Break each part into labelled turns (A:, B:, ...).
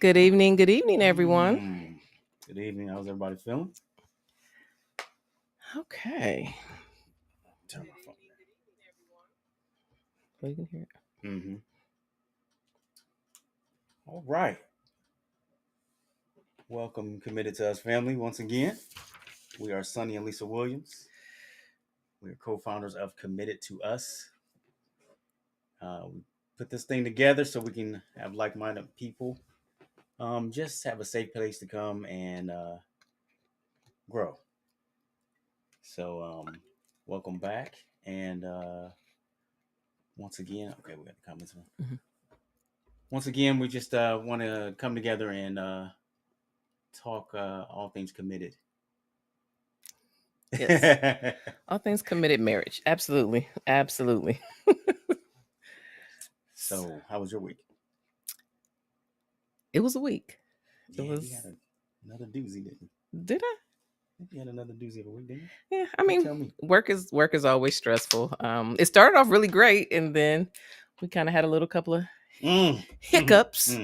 A: Good evening, everyone.
B: Good evening. How's everybody feeling?
A: Okay,
B: Turn my phone
A: so you can hear it.
B: down. All right. Welcome, Committed to Us family. Once again, we are Sonny and Lisa Williams. We are co-founders of Committed to Us. We put this thing together so we can have like-minded people. Just have a safe place to come and grow. So, welcome back. And once again, okay, we got the comments on.
A: Mhm.
B: Once again, we just want to come together and talk all things committed.
A: Yes, all things committed marriage. Absolutely.
B: So, how was your week?
A: It was a week. It
B: Yeah, you
A: was.
B: had another doozy, didn't you?
A: Did I?
B: I think you had another doozy of a week, didn't you?
A: Yeah. I
B: You
A: mean,
B: tell me.
A: work is always stressful. It started off really great, and then we kind of had a little couple of
B: Mm,
A: hiccups.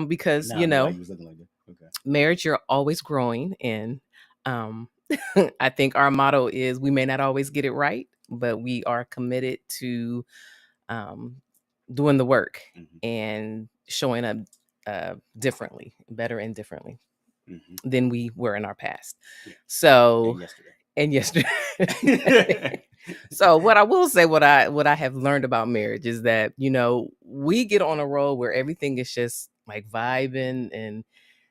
A: Because
B: Now I know why you was looking like that. Okay.
A: marriage, you're always growing, and um, I think our motto is we may not always get it right, but we are committed to um, doing the work
B: Mm-hmm.
A: and showing up differently, better and differently than we were in our past.
B: Yeah.
A: So,
B: And yesterday.
A: and yesterday. So what I will say, what I have learned about marriage is that, we get on a roll where everything is just like vibing and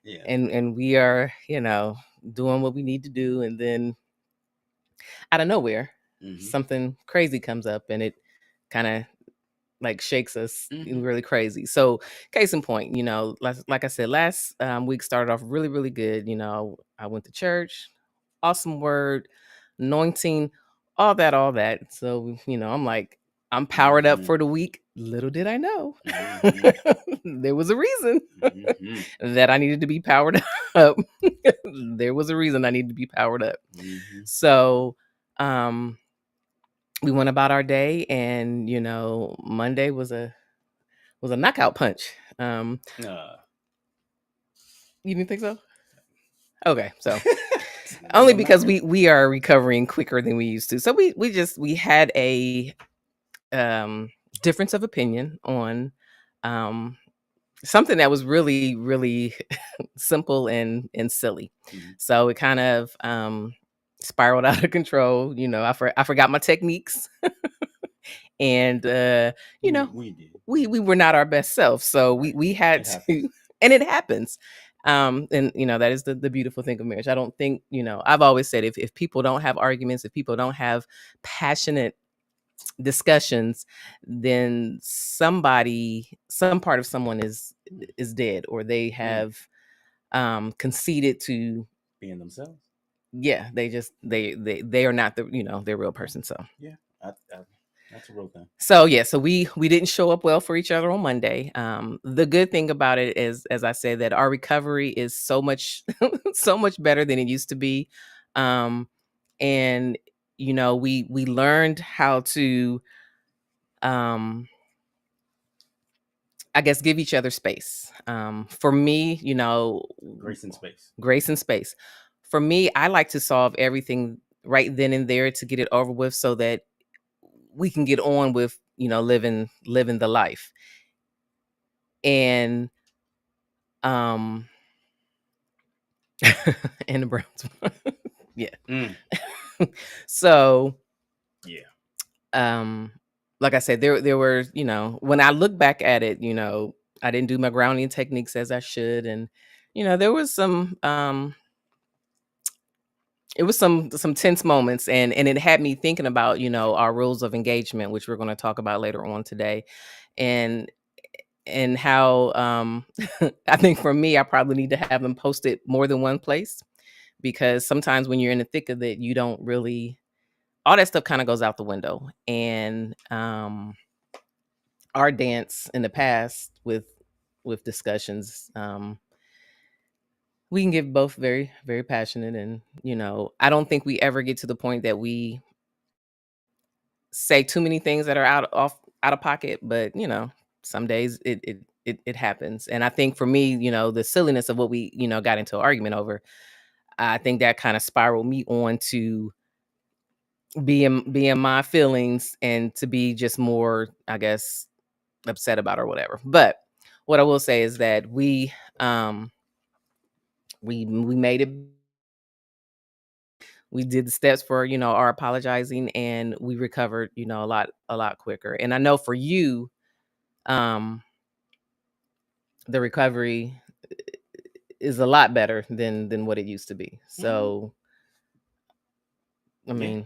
B: Yeah.
A: and we are, doing what we need to do, and then out of nowhere, something crazy comes up and it kind of like shakes us really crazy. So case in point, like I said, last week started off really, really good. I went to church, awesome word, anointing, all that. So, I'm like, I'm powered up for the week. Little did I know there was a reason that I needed to be powered up. There was a reason I needed to be powered up. So we went about our day, and Monday was a knockout punch. You didn't think so? Okay, so only because we are recovering quicker than we used to. So we had a difference of opinion on something that was really, really simple and silly. So it kind of spiraled out of control. I forgot my techniques. And we were not our best self, so we had to, and it happens. And that is the beautiful thing of marriage. I don't think, I've always said, if people don't have arguments, if people don't have passionate discussions, then some part of someone is dead, or they have conceded to
B: being themselves.
A: Yeah, they are not their real person. So
B: yeah, that's a real thing.
A: So so we didn't show up well for each other on Monday. The good thing about it is, as I said, that our recovery is so much so much better than it used to be. And we learned how to I guess give each other space. For me,
B: Grace and space.
A: Grace and space. For me, I like to solve everything right then and there to get it over with, so that we can get on with living the life. And and the Browns. Yeah. So like I said, there were, when I look back at it, I didn't do my grounding techniques as I should, and there was some it was some tense moments, and it had me thinking about our rules of engagement, which we're going to talk about later on today, and how I think for me, I probably need to have them posted more than one place, because sometimes when you're in the thick of it, you don't really, all that stuff kind of goes out the window. And our dance in the past with discussions, we can get both very, very passionate, and I don't think we ever get to the point that we say too many things that are out of pocket, but some days it happens. And I think for me, the silliness of what we, got into an argument over, I think that kind of spiraled me on to being my feelings and to be just more, I guess, upset about or whatever. But what I will say is that we made it. We did the steps for, our apologizing, and we recovered, a lot quicker. And I know for you, the recovery is a lot better than what it used to be. So, I mean,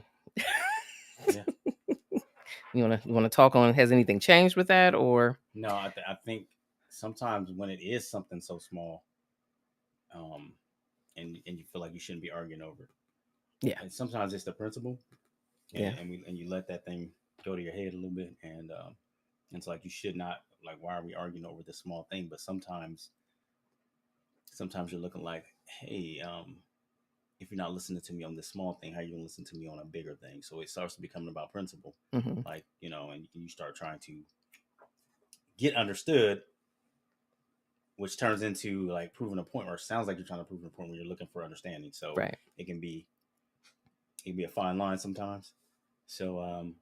B: yeah.
A: you want to talk on, has anything changed with that, or?
B: No, I think sometimes when it is something so small, and you feel like you shouldn't be arguing over it.
A: Yeah.
B: And sometimes it's the principle,
A: Yeah.
B: and you let that thing go to your head a little bit, and it's like you should not, like, why are we arguing over this small thing? But sometimes you're looking like, hey, if you're not listening to me on this small thing, how are you gonna listen to me on a bigger thing? So it starts to becoming about principle, like, and you start trying to get understood, which turns into like proving a point, or it sounds like you're trying to prove a point when you're looking for understanding. So
A: right.
B: it can be a fine line sometimes. So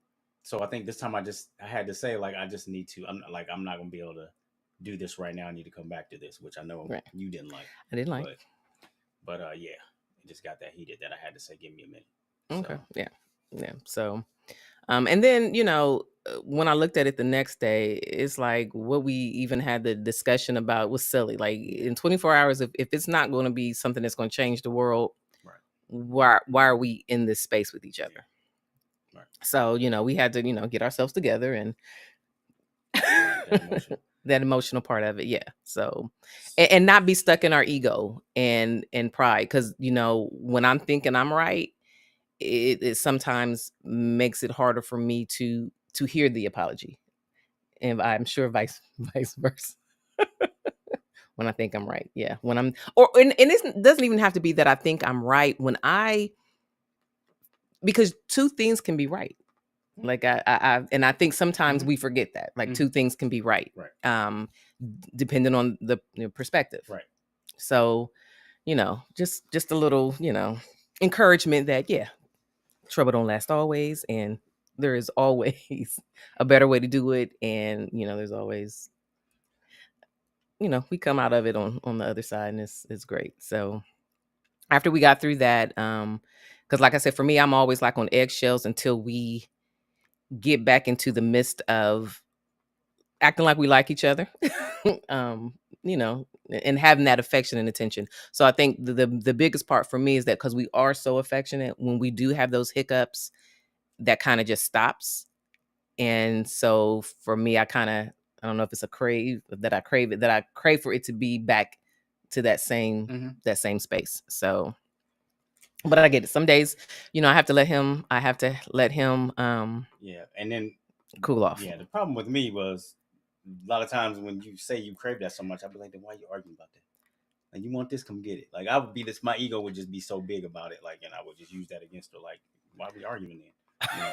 B: so I think this time I had to say, like, I just need to, I'm not gonna be able to do this right now. I need to come back to this, which I know you didn't like.
A: I didn't like.
B: But yeah, it just got that heated that I had to say, give me a minute.
A: Okay. So. Yeah. So and then, when I looked at it the next day, it's like what we even had the discussion about was silly. Like, in 24 hours, if it's not going to be something that's going to change the world,
B: right,
A: why are we in this space with each other?
B: Right.
A: So, we had to, get ourselves together and that emotional part of it. Yeah. So, and not be stuck in our ego and pride. Because, when I'm thinking I'm right, it sometimes makes it harder for me to hear the apology, and I'm sure vice versa. When I think I'm right, yeah. When I'm, and it doesn't even have to be that I think I'm right. Because two things can be right. Like I think sometimes we forget that, like, two things can be right. Depending on the perspective.
B: Right.
A: So, just a little, encouragement that, yeah, trouble don't last always, and there is always a better way to do it, and there's always, we come out of it on the other side, and it's great. So after we got through that, because like I said, for me, I'm always like on eggshells until we get back into the midst of acting like we like each other, and having that affection and attention. So I think the biggest part for me is that because we are so affectionate, when we do have those hiccups, that kind of just stops. And so for me, I don't know if it's I crave it, that I crave for it to be back to that same space. So, but I get it. Some days, I have to let him
B: yeah, and then
A: cool off.
B: Yeah, the problem with me was a lot of times when you say you crave that so much, I'd be like, then why are you arguing about that? Like, you want this, come get it. Like, I would be this, my ego would just be so big about it, like, and I would just use that against her. Like, why are we arguing then?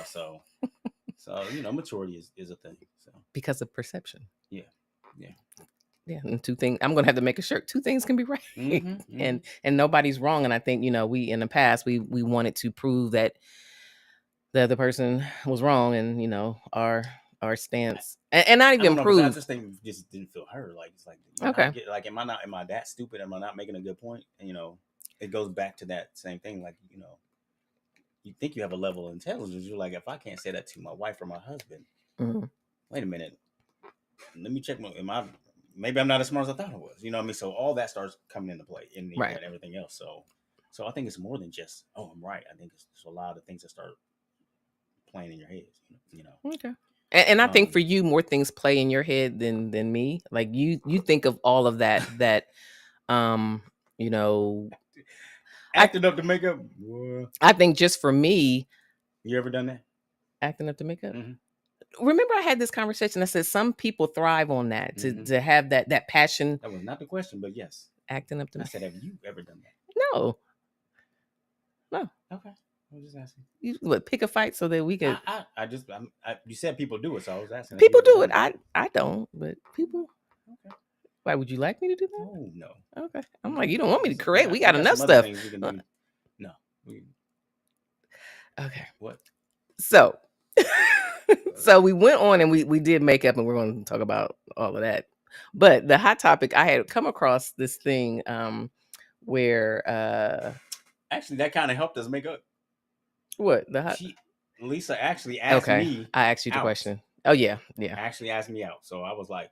B: So maturity is a thing. So
A: because of perception.
B: Yeah.
A: And two things, I'm gonna have to make a shirt. Two things can be right, and nobody's wrong. And I think, we in the past we wanted to prove that the other person was wrong, and our stance, and not even prove.
B: I just think we just didn't feel heard. Like, it's like, okay, like, am I that stupid? Am I not making a good point? And it goes back to that same thing. Like, you think you have a level of intelligence. You're like, if I can't say that to my wife or my husband, wait a minute, let me check maybe I'm not as smart as I thought I was. You know what I mean? So all that starts coming into play, and everything else. So I think it's more than just, oh, I'm right. I think it's a lot of things that start playing in your head.
A: Okay. And I think for you, more things play in your head than me. Like, you think of all of that
B: acting up to make up.
A: I think just for me,
B: you ever done that?
A: Acting up to make up? Remember, I had this conversation. I said some people thrive on that, to have that passion.
B: That was not the question, but yes,
A: acting up to.
B: I said, have you ever done that?
A: No.
B: Okay, I was just asking.
A: You would pick a fight so that we could.
B: You said people do it, so I was asking.
A: People do it. I don't, but people.
B: Okay.
A: Why would you like me to do that?
B: Oh no.
A: Okay. I'm like, you don't want me to create. We got enough
B: some
A: stuff.
B: other things we can do. No.
A: Okay.
B: What?
A: So so we went on and we did makeup, and we're going to talk about all of that. But the hot topic, I had come across this thing where
B: actually that kind of helped us make up.
A: What? The
B: Lisa actually asked me.
A: I asked you the
B: out.
A: question. Oh yeah.
B: Actually asked me out. So I was like,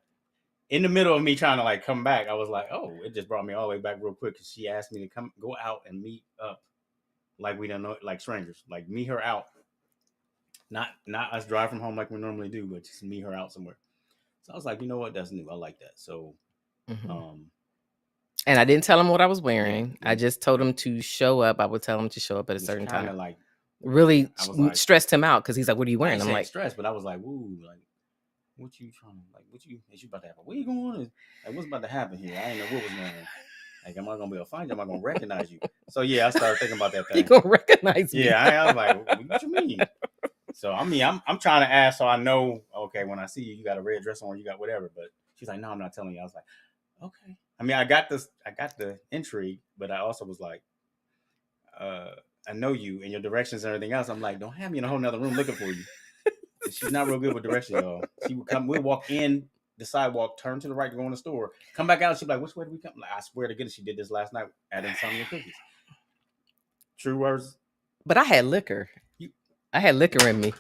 B: in the middle of me trying to like come back, I was like, oh, it just brought me all the way back real quick because she asked me to go out and meet up, like we don't know, like strangers, like meet her out. Not us drive from home like we normally do, but just meet her out somewhere. So I was like, you know what, that's new. I like that. So,
A: and I didn't tell him what I was wearing. Yeah. I just told him to show up. I would tell him to show up at a certain time. Like, really stressed him out because he's like, "What are you wearing?" I'm like,
B: stressed, but I was like, "Woo, like, what you trying to like? What you is you about to happen? Where you going? Like, what's about to happen here? I didn't know what was going on. Like, am I gonna be able to find you? Am I gonna recognize you?" So yeah, I started thinking about that thing.
A: You gonna recognize me?
B: Yeah, I was like, "What you mean?" So I mean, I'm trying to ask so I know. Okay, when I see you, you got a red dress on, you got whatever. But she's like, "No, I'm not telling you." I was like, "Okay." I mean, I got the intrigue, but I also was like, I know you and your directions and everything else. I'm like, don't have me in a whole nother room looking for you. She's not real good with directions, y'all. She would come, we'd walk in the sidewalk, turn to the right to go in the store, come back out. She'd be like, which way do we come? Like, I swear to goodness, she did this last night at Insomnia Cookies. True words.
A: But I had liquor. I had liquor in me.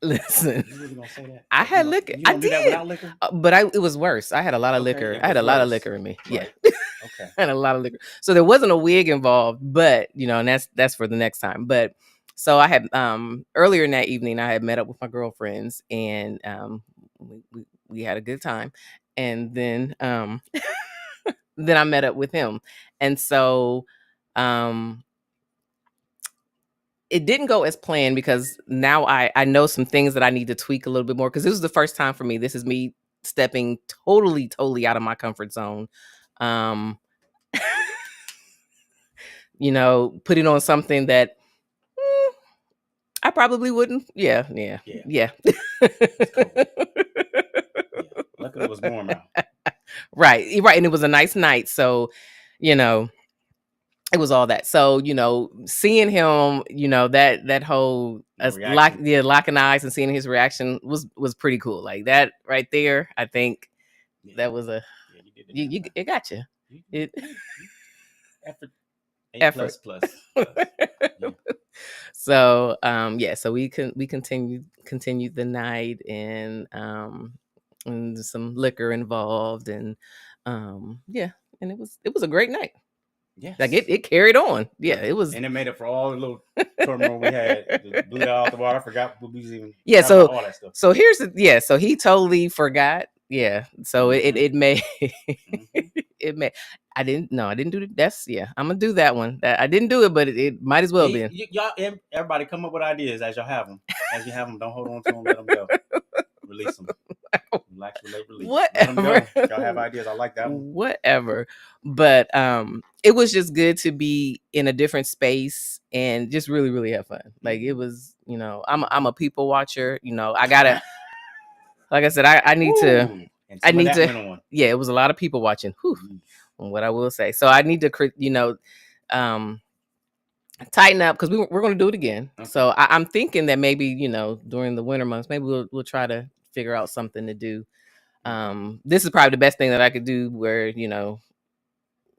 A: Listen,
B: you really gonna say that?
A: I had liquor. I did. Do that without liquor? But it was worse. I had a lot of liquor. I had a lot of liquor in me. Right. Yeah. Okay. I had a lot of liquor. So there wasn't a wig involved, but and that's for the next time. But so I had earlier in that evening, I had met up with my girlfriends, and we had a good time, and then then I met up with him, and so it didn't go as planned because now I know some things that I need to tweak a little bit more, because this is the first time for me. This is me stepping totally out of my comfort zone. Putting on something that I probably wouldn't. Yeah.
B: Luckily it was warm out.
A: Right. And it was a nice night. So, it was all that. So, seeing him, that whole locking eyes and seeing his reaction was pretty cool. Like that right there. I think that was it got you. Effort. Plus. Yeah. So, so we continued the night, and some liquor involved, and and it was a great night. Yeah, like it carried on. Yeah, it was,
B: and it made up for all the little turmoil we had. Blew that out the water. I forgot what we was even.
A: Yeah, so all that stuff. So here's the so he totally forgot. Yeah, so it made it made. I didn't do it. That's I'm gonna do that one. I didn't do it, but it might as well be.
B: Y'all, everybody, come up with ideas as y'all have them. As you have them, don't hold on to them. Let them go. Release them. Relax, release.
A: Whatever.
B: Let them go. Y'all have ideas. I like that one.
A: Whatever. But it was just good to be in a different space and just really, really have fun. Like it was, I'm a people watcher. I gotta, like I said, I need to. I need to. Yeah, it was a lot of people watching. Whew, what I will say. So I need to, tighten up, because we're going to do it again. Okay. So I'm thinking that maybe during the winter months, maybe we'll try to figure out something to do. This is probably the best thing that I could do, where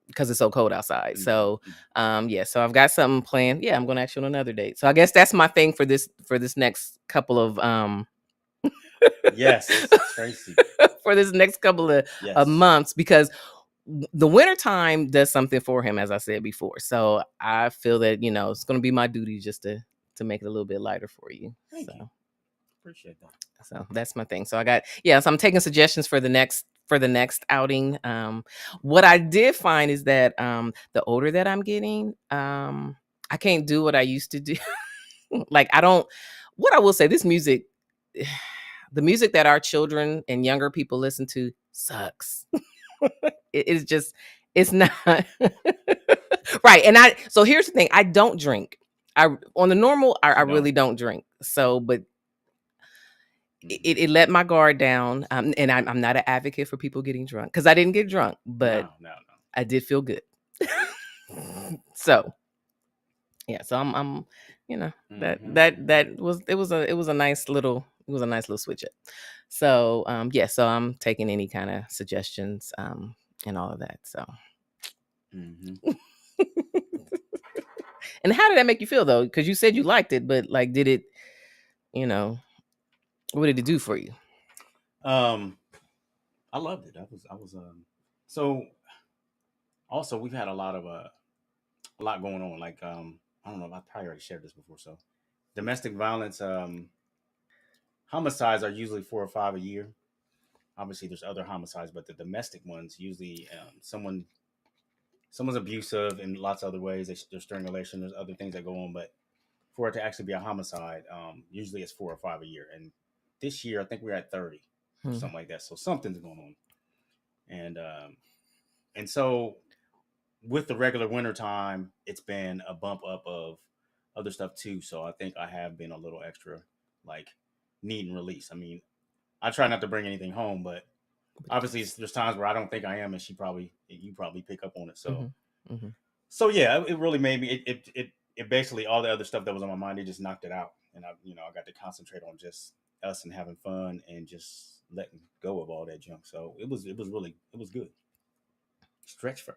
A: because it's so cold outside. So so I've got something planned. Yeah, I'm going to ask you on another date. So I guess that's my thing for this next couple of
B: yes, Tracy.
A: For this next couple of months, because the wintertime does something for him, as I said before. So I feel that, it's going to be my duty just to make it a little bit lighter for you.
B: Thank you. Appreciate that.
A: So that's my thing. So so I'm taking suggestions for the next outing. What I did find is that the older that I'm getting, I can't do what I used to do. Like what I will say, this music, the music that our children and younger people listen to sucks. It's not right. And so here's the thing, I don't drink. On the normal, I really don't drink. So, but it let my guard down. And I'm not an advocate for people getting drunk because I didn't get drunk, but
B: No.
A: I did feel good. So yeah, so I'm that was it was a nice little switch up. So yeah, so I'm taking any kind of suggestions and all of that. So and how did that make you feel though? Because you said you liked it, but like, did it, what did it do for you?
B: I loved it. I was so also we've had a lot going on. Like I don't know, I probably already shared this before. So domestic violence, homicides are usually 4 or 5 a year. Obviously there's other homicides, but the domestic ones usually someone's abusive in lots of other ways. They're strangulation. There's other things that go on, but for it to actually be a homicide, usually it's 4 or 5 a year. And this year, I think we're at 30 or something like that. So something's going on. And so with the regular winter time, it's been a bump up of other stuff too. So I think I have been a little extra like need and release. I mean, I try not to bring anything home, but obviously there's times where I don't think I am, and you probably pick up on it. So, so yeah, it really made me. It basically all the other stuff that was on my mind, it just knocked it out, and I got to concentrate on just us and having fun and just letting go of all that junk. So it was good. Stretch for.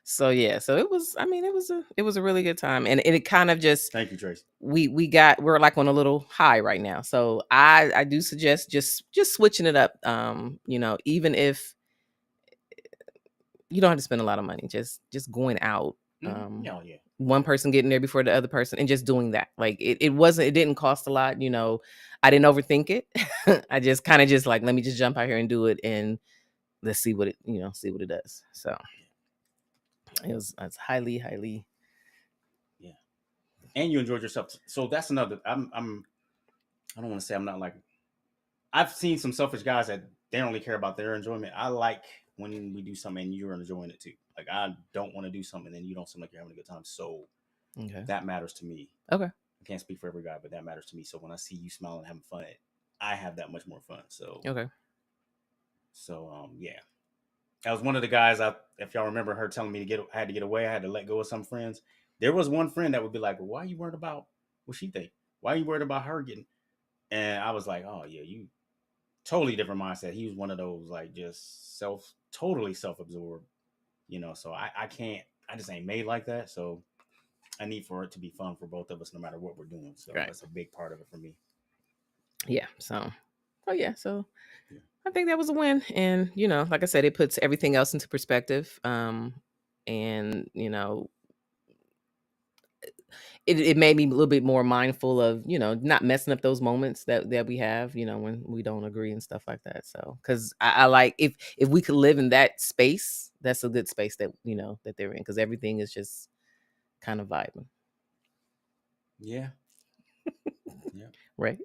A: So yeah, so it was. I mean, it was a really good time, and it kind of just.
B: Thank you, Trace.
A: We're like on a little high right now, so I do suggest just switching it up. Even if you don't have to spend a lot of money, just going out.
B: Yeah.
A: One person getting there before the other person, and just doing that. Like it didn't cost a lot. I didn't overthink it. I just kind of just like, let me just jump out here and do it, and let's see what it does. So it's highly
B: yeah. And you enjoyed yourself. So that's another. I don't want to say I'm not like. I've seen some selfish guys that they don't really care about their enjoyment. I like when we do something and you're enjoying it too. Like I don't want to do something and you don't seem like you're having a good time. So that matters to me.
A: Okay.
B: I can't speak for every guy, but that matters to me. So when I see you smiling and having fun, I have that much more fun. So
A: okay.
B: So yeah. That was one of the guys. If y'all remember her telling me I had to get away, I had to let go of some friends. There was one friend that would be like, well, "Why are you worried about what she think? Why are you worried about her getting?" And I was like, "Oh yeah, you totally different mindset." He was one of those like just totally self-absorbed, So I can't. I just ain't made like that. So I need for it to be fun for both of us, no matter what we're doing. So that's a big part of it for me.
A: Yeah. So, yeah. So. Yeah. I think that was a win. And, like I said, it puts everything else into perspective. And, it made me a little bit more mindful of, not messing up those moments that we have, when we don't agree and stuff like that. So, because I like, if we could live in that space, that's a good space that, that they're in, because everything is just kind of vibing.
B: Yeah. Yeah.
A: Right.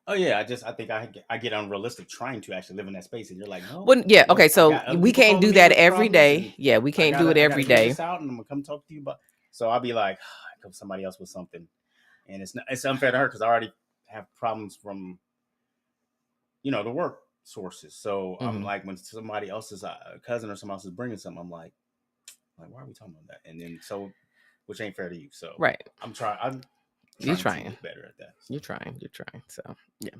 B: Oh yeah, I think I get unrealistic trying to actually live in that space, and you're like, no.
A: Well, yeah, okay, so we can't do that every day. Yeah, we can't do it every day.
B: This out, and I'm gonna come talk to you about. So I'll be like, come somebody else with something, and it's unfair to her because I already have problems from, the work sources. So I'm like, when somebody else's cousin or someone else is bringing something, I'm like, why are we talking about that? And then which ain't fair to you. So
A: right,
B: I'm trying.
A: You're trying
B: to get better at that.
A: So. You're trying.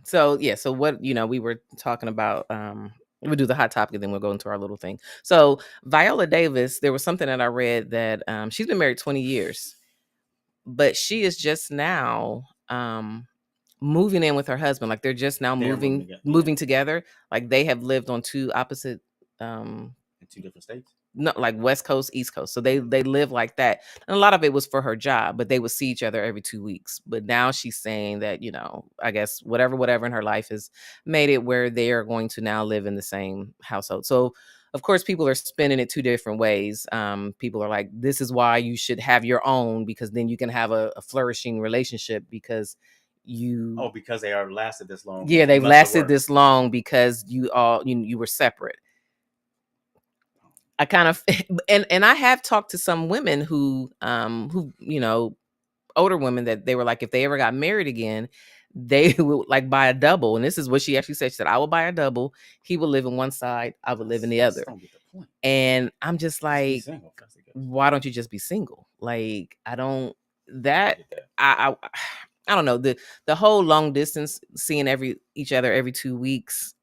A: So yeah. So what we were talking about. We'll do the hot topic, and then we'll go into our little thing. So Viola Davis, there was something that I read that she's been married 20 years, but she is just now moving in with her husband. Like they're just now moving together. Like they have lived on two opposite
B: in 2 different states.
A: No, like West Coast, East Coast. So they live like that. And a lot of it was for her job, but they would see each other every 2 weeks. But now she's saying that, I guess whatever in her life has made it where they are going to now live in the same household. So of course, people are spinning it 2 different ways. People are like, this is why you should have your own, because then you can have a flourishing relationship because
B: because they are lasted this long.
A: Yeah, they've lasted this long because you were separate. I kind of and I have talked to some women who older women that they were like, if they ever got married again, they would like buy a double. And this is what she actually said. She said, I will buy a double. He will live in one side. I would live in the other.
B: Don't get the point.
A: And I'm just like, why don't you just be single? Like, I don't that I don't know. The whole long distance, seeing each other every 2 weeks.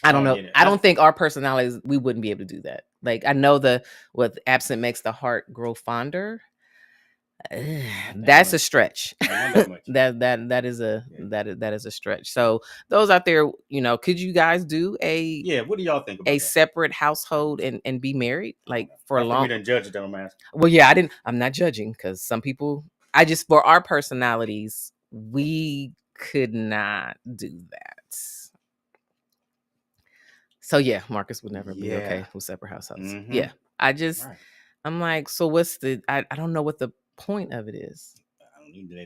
A: I don't know. I don't think our personalities, we wouldn't be able to do that. Like, I know what absent makes the heart grow fonder. That's a stretch. that is a stretch. So those out there, could you guys do
B: what do y'all think about
A: a separate household and be married like for a long?
B: We didn't judge them, man.
A: Well, yeah, I'm not judging, because some people, for our personalities, we could not do that. So yeah, Marcus would never be okay with separate households. Mm-hmm. Yeah, I'm like, so what's I don't know what the point of it is.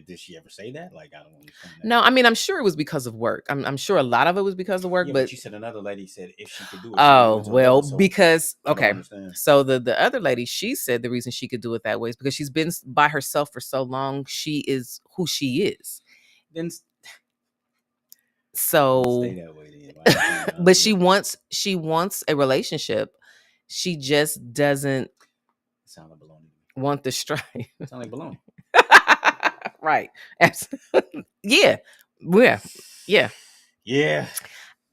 B: Did she ever say that? Like, I don't understand that.
A: No, I mean, I'm sure it was because of work. I'm sure a lot of it was because of work. But
B: she said another lady said if she could do it.
A: Well, because okay. So the other lady, she said the reason she could do it that way is because she's been by herself for so long. She is who she is. Then. So. Stay that way then. But she wants a relationship. She just doesn't.
B: Sound like baloney.
A: Want the strife.
B: Sound like baloney.
A: Right. Absolutely. Yeah.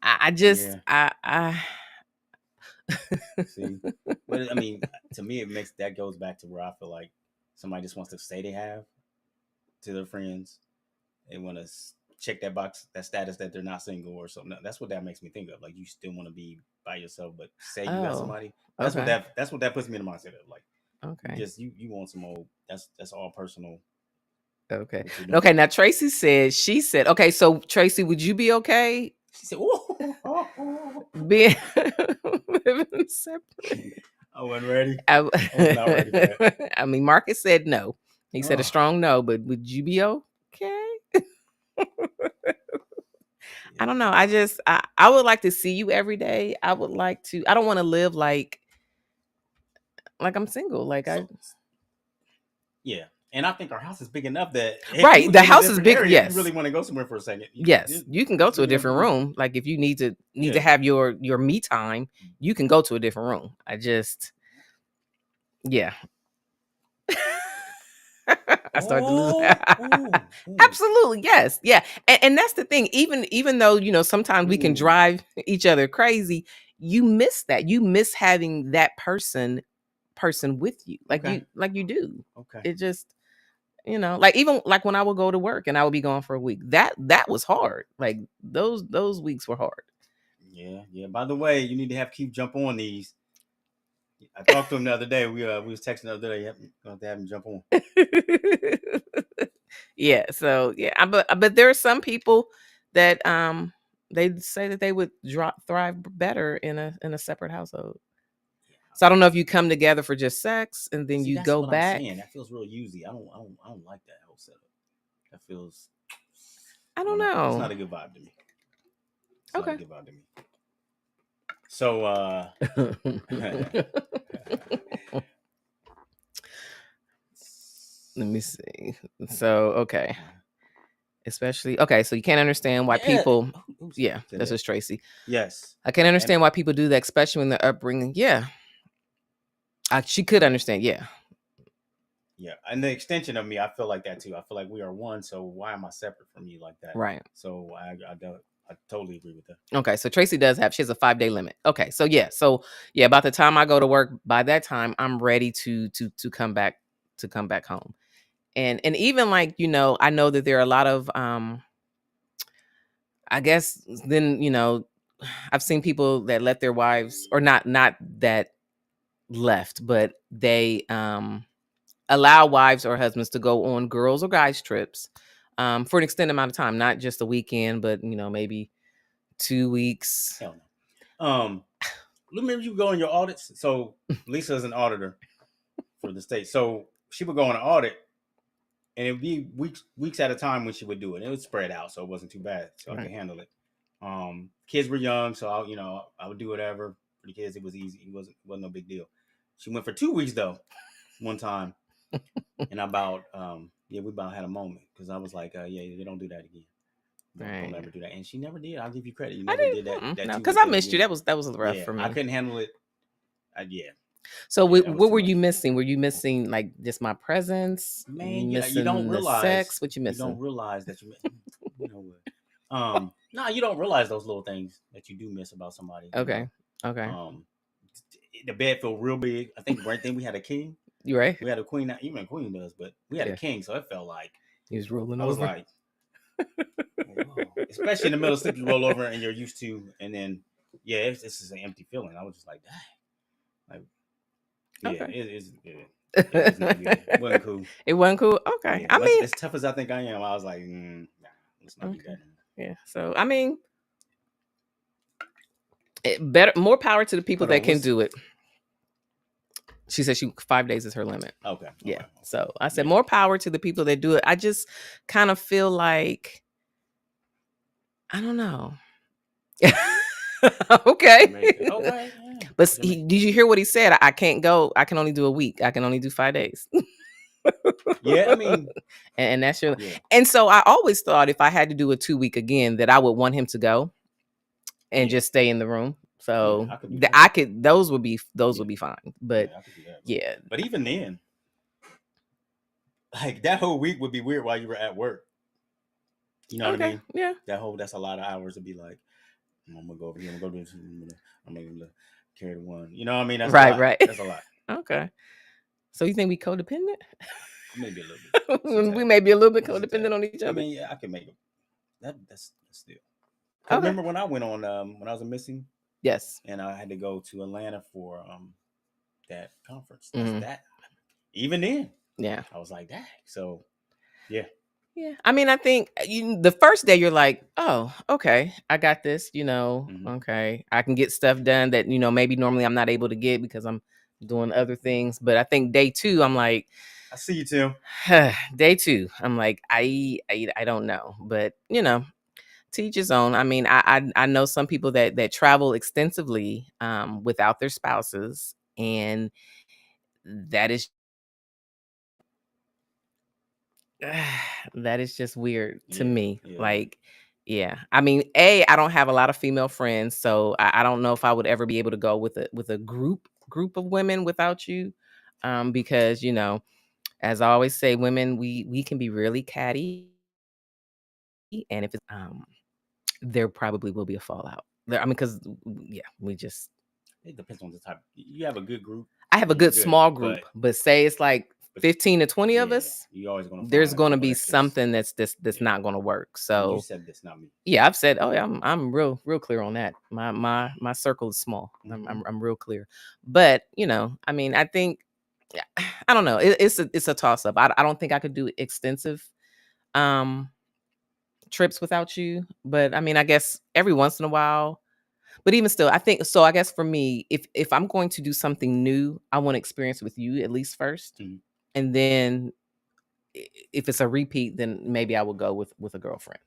A: I just
B: see, but I mean, to me, that goes back to where I feel like somebody just wants to say they have to their friends. They want to check that box, that status that they're not single or something. That's what that makes me think of. Like, you still want to be by yourself, but say you got somebody. That's what that puts me in the mindset of, like, okay, you want some old. That's all personal.
A: Okay. Okay. Now Tracy said, okay, so Tracy, would you be okay?
B: She said,
A: being living separate.
B: I wasn't ready. I was not ready for that.
A: I mean, Marcus said no. He said a strong no, but would you be okay? I don't know. I would like to see you every day. I would like to. I don't want to live like I'm single.
B: Yeah. And I think our house is big enough that
A: right, the house is big.
B: Area,
A: yes,
B: you really want to go somewhere for a second.
A: You can go to a different room. Like, if you need to have your me time, you can go to a different room. I started to lose. Absolutely, yes, yeah, and that's the thing. Even though sometimes we can drive each other crazy, you miss that. You miss having that person with you, like you do.
B: Okay,
A: it just. Like, even like when I would go to work and I would be gone for a week, that was hard. Like, those weeks were hard.
B: Yeah. By the way, you need to keep jump on these. I talked to him the other day. We was texting the other day. You have to have him jump on.
A: Yeah. So yeah, but there are some people that they say that they would thrive better in a separate household. So I don't know if you come together for just sex and then you go back.
B: I'm saying. That feels real usy. I don't like that whole setup. That feels.
A: I don't know.
B: It's not a good vibe to me. It's not a good vibe to me. So
A: let me see. So okay. Especially so you can't understand why people. Yeah, this is Tracy.
B: Yes,
A: I can't understand why people do that, especially when their upbringing. Yeah. She could understand, yeah.
B: Yeah, and the extension of me, I feel like that too. I feel like we are one, so why am I separate from you like that?
A: Right.
B: So I totally agree with that.
A: Okay, so Tracy she has a 5-day limit. Okay, so yeah, about the time I go to work, by that time I'm ready to come back home, and even like I know that there are a lot of I guess then I've seen people that let their wives, or not that left, but they allow wives or husbands to go on girls or guys trips for an extended amount of time, not just a weekend, but maybe 2 weeks.
B: Hell no. Remember you go on your audits. So Lisa is an auditor for the state, so she would go on an audit, and it would be weeks at a time when she would do it. It would spread out, so it wasn't too bad, so I could handle it. Kids were young, so I would do whatever for the kids. It was easy. It wasn't no big deal. She went for 2 weeks though, one time, and about we about had a moment because I was like, yeah, you don't do that again. Don't ever do that. And she never did. I'll give you credit. You never did that.
A: No,
B: 2
A: because I
B: weekends
A: missed you.
B: again.
A: That was rough
B: Yeah,
A: for me.
B: I couldn't handle it. Yeah.
A: So
B: Yeah, that was
A: what
B: too
A: were
B: much.
A: you missing? Were you missing like just my presence?
B: Man,
A: missing
B: you don't
A: the
B: realize
A: sex? What you
B: you
A: missing?
B: don't realize that you know what. No, you don't realize those little things that you do miss about somebody.
A: Okay. Okay.
B: The bed felt real big. I think the right thing we had a king.
A: You right?
B: We had a queen. Not even a queen does, but we had a king, so it felt like
A: he was rolling
B: I was
A: over.
B: like, whoa. Especially in the middle of sleep, you roll over and you're used to, and then this is an empty feeling. I was just like, dang, like
A: Okay.
B: it is. Yeah. It was not good. It wasn't cool.
A: It wasn't cool. Okay.
B: Yeah,
A: I mean,
B: as tough as I think I am, I was like, nah, let's not do that anymore.
A: Yeah. So I mean, better, more power to the people that can do it. She said 5 days is her limit.
B: Okay.
A: Yeah.
B: Okay.
A: So I said more power to the people that do it. I just kind of feel like, I don't know. Okay.
B: Okay. Yeah.
A: But did you hear what he said? I can't go. I can only do a week. I can only do 5 days.
B: Yeah, I mean,
A: and that's your. Yeah. And so I always thought if I had to do a 2 week again, that I would want him to go and just stay in the room. So I could. Those would be fine. But
B: I could do that. But even then, like that whole week would be weird while you were at work. You know what I mean?
A: Yeah.
B: That's a lot of hours to be like, I'm gonna go over here. I'm gonna go do this. I'm gonna carry the one. You know what I mean? That's
A: right.
B: That's a lot.
A: Okay. So you think we codependent?
B: Maybe a little bit.
A: We may be a little bit codependent on each other.
B: I mean, yeah, I can make it. That's still. Okay. Remember when I went on when I was missing?
A: Yes.
B: And I had to go to Atlanta for that conference. That even then.
A: Yeah.
B: I was like, dang. So yeah.
A: Yeah. I mean, I think the first day you're like, oh, okay, I got this, okay. I can get stuff done that, maybe normally I'm not able to get because I'm doing other things. But I think day 2, I'm like,
B: I see you too.
A: Day 2, I'm like, I don't know. But, teach his own. I mean, I know some people that travel extensively without their spouses, and that is just weird to me.
B: Yeah.
A: Like, yeah. I mean, I don't have a lot of female friends, so I don't know if I would ever be able to go with a group of women without you, because as I always say, women we can be really catty, and if it's there probably will be a fallout. I mean, because we just.
B: It depends on the type. You have a good group.
A: I have a good small group, but say it's like 15 to 20 of us.
B: You always gonna.
A: There's going to be something that's not going to work. So
B: and you said this, not me.
A: Yeah, I've said. Oh yeah, I'm real clear on that. My circle is small.
B: Mm-hmm.
A: I'm real clear. But I mean, I think I don't know. It's a toss up. I don't think I could do extensive trips without you. But I mean, I guess every once in a while. But even still, I think so. I guess for me, if I'm going to do something new, I want to experience with you at least first, and then if it's a repeat, then maybe I will go with a girlfriend.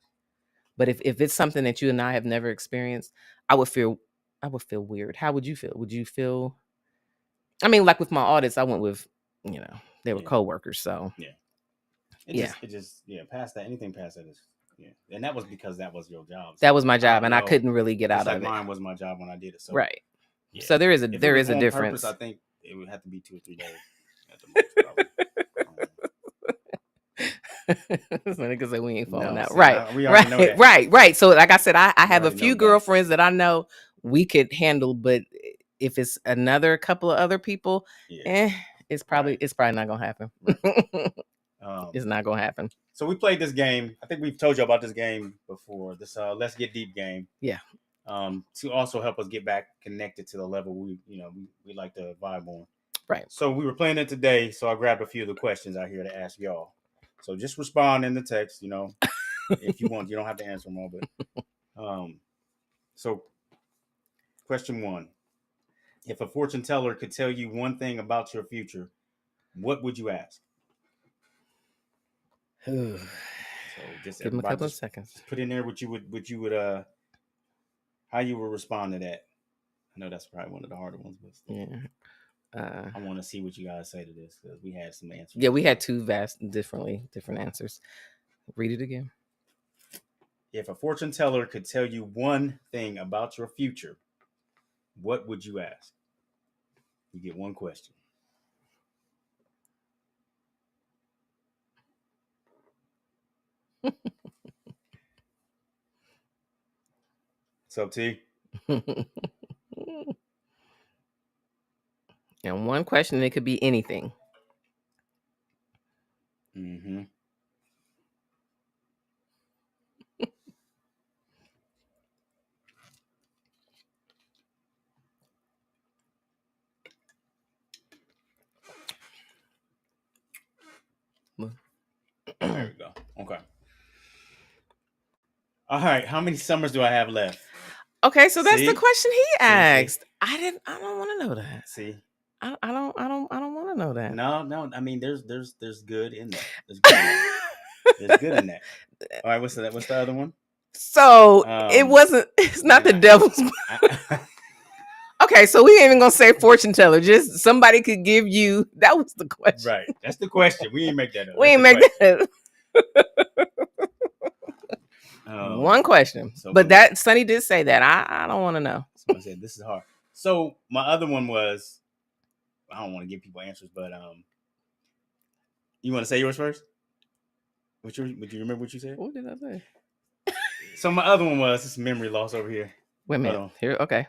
A: But if it's something that you and I have never experienced, I would feel weird. How would you feel? Would you feel? I mean, like with my audits, I went with they were coworkers, so
B: it just past that, anything past that is. Yeah, and that was because that was your job.
A: So that was my job, and I couldn't really get out of it.
B: Mine was my job when I did it. So
A: right. Yeah. So there is a difference.
B: Purpose, I think it would have to be 2 or 3 days at the
A: most. Niggas say we ain't falling out.
B: See,
A: right.
B: We already know that.
A: Right. So like I said, I have a few girlfriends that I know we could handle, but if it's another couple of other people, it's probably not gonna happen. Right. It's not gonna happen.
B: So we played this game. I think we've told you about this game before. This Let's Get Deep game.
A: Yeah.
B: To also help us get back connected to the level we like to vibe on.
A: Right.
B: So we were playing it today. So I grabbed a few of the questions out here to ask y'all. So just respond in the text, if you want. You don't have to answer them all, but so question 1. If a fortune teller could tell you one thing about your future, what would you ask?
A: So just give him a couple of seconds.
B: Just put in there what you would how you would respond to that. I know that's probably one of the harder ones, but
A: yeah.
B: I want to see what you guys say to this because we had some answers.
A: Yeah, we had two different answers. Read it again.
B: If a fortune teller could tell you one thing about your future, what would you ask? You get one question. What's up, T?
A: And one question, it could be anything.
B: Mm-hmm. There we go. Okay. All right. How many summers do I have left?
A: Okay, so that's the question he asked. I don't want to know that.
B: See,
A: I don't want to know that.
B: No. I mean, there's good in that. There's good in that. There's good in that. All right. What's the other one?
A: So it wasn't. It's not the devil's. Okay, so we ain't even gonna say fortune teller. Just somebody could give you. That was the question.
B: Right. That's the question. We ain't make that up.
A: We ain't make that up. One question. So but that Sonny did say that. I don't want to know.
B: Someone said this is hard. So my other one was, I don't want to give people answers, but you want to say yours first? Would you remember what you said?
A: What did I say?
B: So my other one was this memory loss over here.
A: Wait a minute. Here, okay.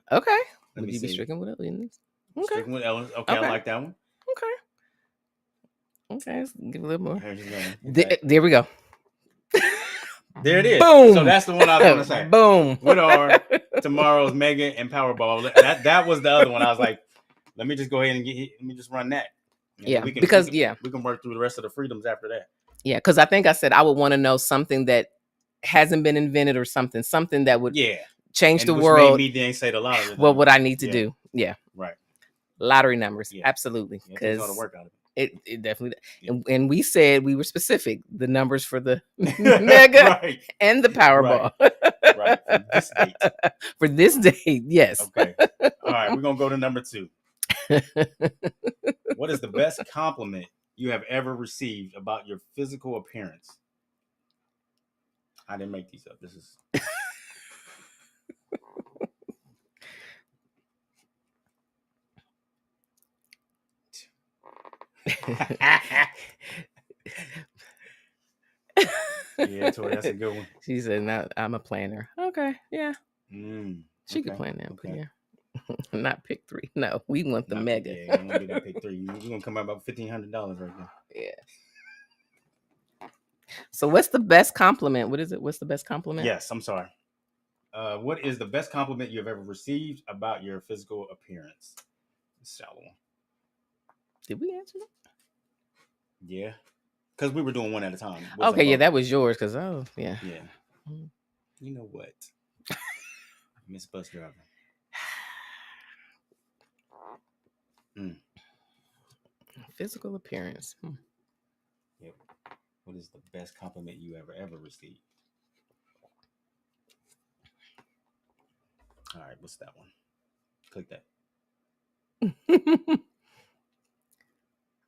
A: Okay. Would you be stricken with aliens?
B: Okay. Stricken with aliens. Okay, I like that one.
A: Okay, let's give a little more. There we go.
B: There it is.
A: Boom.
B: So that's the one I was going to say.
A: Boom.
B: What are tomorrow's Mega and Powerball? That was the other one. I was like, let me just go ahead and let me just run that.
A: Yeah,
B: we can work through the rest of the freedoms after that.
A: Yeah, because I think I said I would want to know something that hasn't been invented or something that would change the world.
B: Made me then say the lottery.
A: What would I need to do? Yeah,
B: right.
A: Lottery numbers, absolutely. Because
B: all the work out of
A: it definitely. Yeah. And we said we were specific. The numbers for the Mega and the Powerball.
B: Right.
A: For this date, yes.
B: Okay. All right, we're gonna go to number 2. What is the best compliment you have ever received about your physical appearance? I didn't make these up. This is yeah, Tori, that's a good one.
A: She said, "Now I'm a planner." Okay, yeah. She could plan that, but yeah. Not pick 3. No, we want the Mega.
B: Yeah, I'm gonna be that pick 3. You're gonna come out about $1,500 right now.
A: Yeah. So what's the best compliment? What is it? What's the best compliment?
B: Yes, I'm sorry. What is the best compliment you have ever received about your physical appearance? Shallow one.
A: Did we answer that?
B: Yeah. Because we were doing one at a time.
A: Okay, yeah, that was yours. Because yeah.
B: You know what, Miss Bus Driver.
A: Physical appearance.
B: Yep. What is the best compliment you ever received? All right, what's that one? Click that.
A: That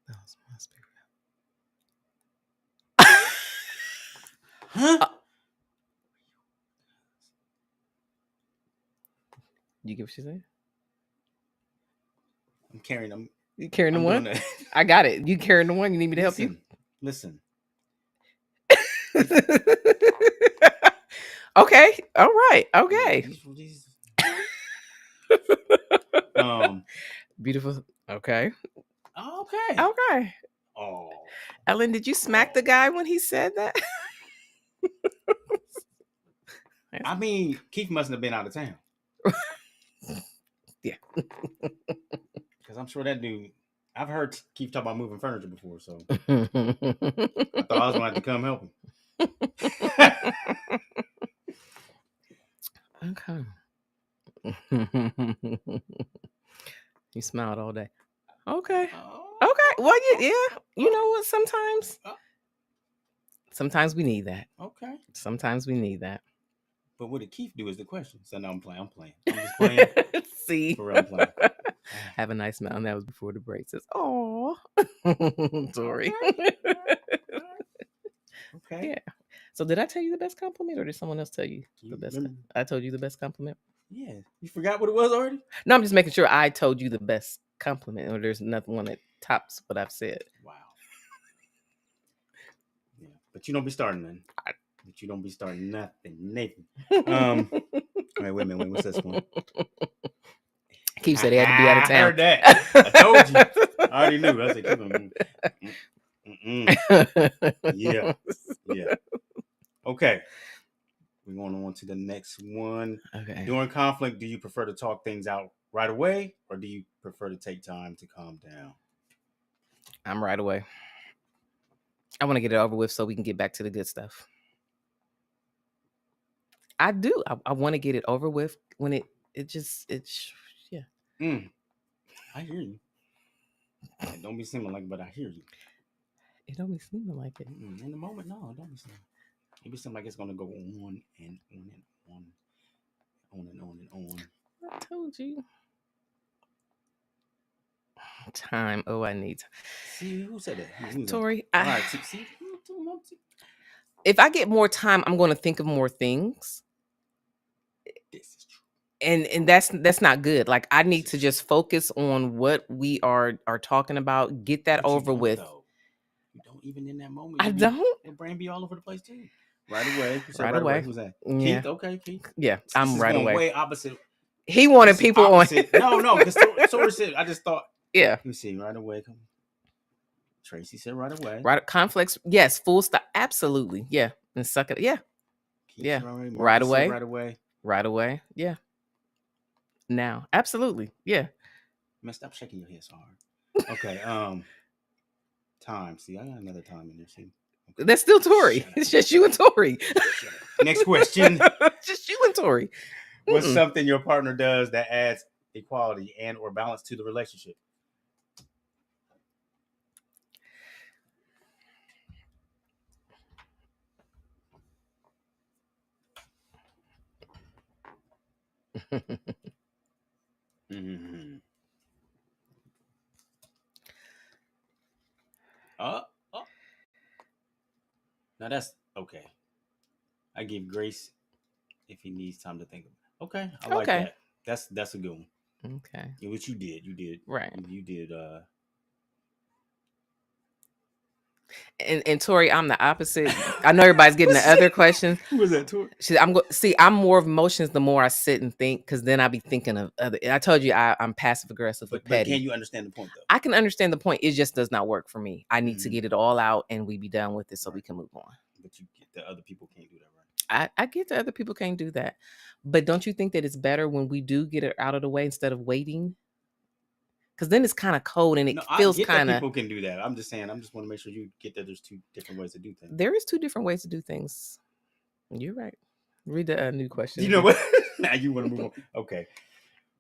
A: was my spirit.
B: Huh?
A: You get what she said?
B: I'm carrying them.
A: You carrying the one? I got it. You carrying the one? You need me to help you?
B: Listen.
A: Okay. All right. Okay. Beautiful. Okay. Okay.
B: Oh.
A: Ellen, did you smack the guy when he said that?
B: I mean, Keith mustn't have been out of town.
A: Yeah.
B: Because I'm sure that dude, I've heard Keith talk about moving furniture before, so I thought I was going to have to come help him.
A: Okay. You smiled all day. Okay. Okay. Well, yeah. You know what? Sometimes we need that.
B: Okay.
A: Sometimes we need that.
B: But what did Keith do is the question. So now I'm playing. I'm just playing.
A: See.
B: For real, I'm playing.
A: Have a nice smile. And that was before the break. Says, "Oh, Tori."
B: Okay.
A: Yeah. So did I tell you the best compliment, or did someone else tell you the best? I told you the best compliment.
B: Yeah. You forgot what it was already?
A: No, I'm just making sure I told you the best compliment, or there's nothing one that tops what I've said.
B: Wow. Yeah, but you don't be starting nothing. But you don't be starting nothing, Nathan. Wait a minute. What's this one?
A: Keith said he had to be out of town.
B: I heard that. I told you. I already knew. I said, yeah. Yeah. Okay. We're going on to the next one.
A: Okay.
B: During conflict, do you prefer to talk things out right away, or do you prefer to take time to calm down?
A: I'm right away. I want to get it over with so we can get back to the good stuff. I do. I want to get it over with when yeah.
B: I hear you. It don't be seeming like, but I hear you.
A: It don't be seeming like it.
B: In the moment, no, it don't be seeming. It be seeming like it's gonna go on and on and on, on and on and on.
A: I told you. Time. Oh, I need time.
B: See, who said that?
A: Tori.
B: All right. See.
A: If I get more time, I'm going to think of more things.
B: This is true.
A: And that's not good. Like, I need to just focus on what we are talking about. Get that over with.
B: Though. You don't even in that moment.
A: I don't.
B: Your brain be all over the place too. Right away.
A: Right away.
B: Who's that?
A: Yeah.
B: Keith. Okay, Keith.
A: Yeah, I'm right away.
B: Way opposite.
A: He wanted people opposite.
B: on. No, because Tori said. I just thought.
A: Yeah.
B: Let me see. Right away. Tracy said right away.
A: Right. Conflicts. Yes. Full stop. Absolutely. Yeah. And suck it. Yeah.
B: Keith
A: yeah.
B: Right away. Right away.
A: Right away. Yeah. Now. Absolutely. Yeah.
B: Man, stop shaking your head so hard. Okay. Time. See, I got another time in there. See.
A: Okay. That's still Tori. It's just you and Tori.
B: Next question.
A: Just you and Tori.
B: What's something your partner does that adds equality and or balance to the relationship? Mm-hmm. Now that's okay. I give grace if he needs time to think about it. Okay, I like that. That's a good one.
A: Okay.
B: Yeah, what you did.
A: Right.
B: You did.
A: And Tori, I'm the opposite. I know everybody's getting the other questions.
B: Who was that, Tori?
A: I'm more of emotions the more I sit and think, because then I be thinking of other. I told you I'm passive aggressive, but petty.
B: Can you understand the point though?
A: I can understand the point. It just does not work for me. I need to get it all out and we be done with it so we can move on.
B: But you get that other people can't do that, right?
A: I get that other people can't do that, but don't you think that it's better when we do get it out of the way instead of waiting? Because then it's kind of cold and it feels kind of.
B: People can do that. I'm just saying. I just want to make sure you get that there's two different ways to do things.
A: There is two different ways to do things. You're right. Read the new question.
B: You know what? Now you want to move on. Okay.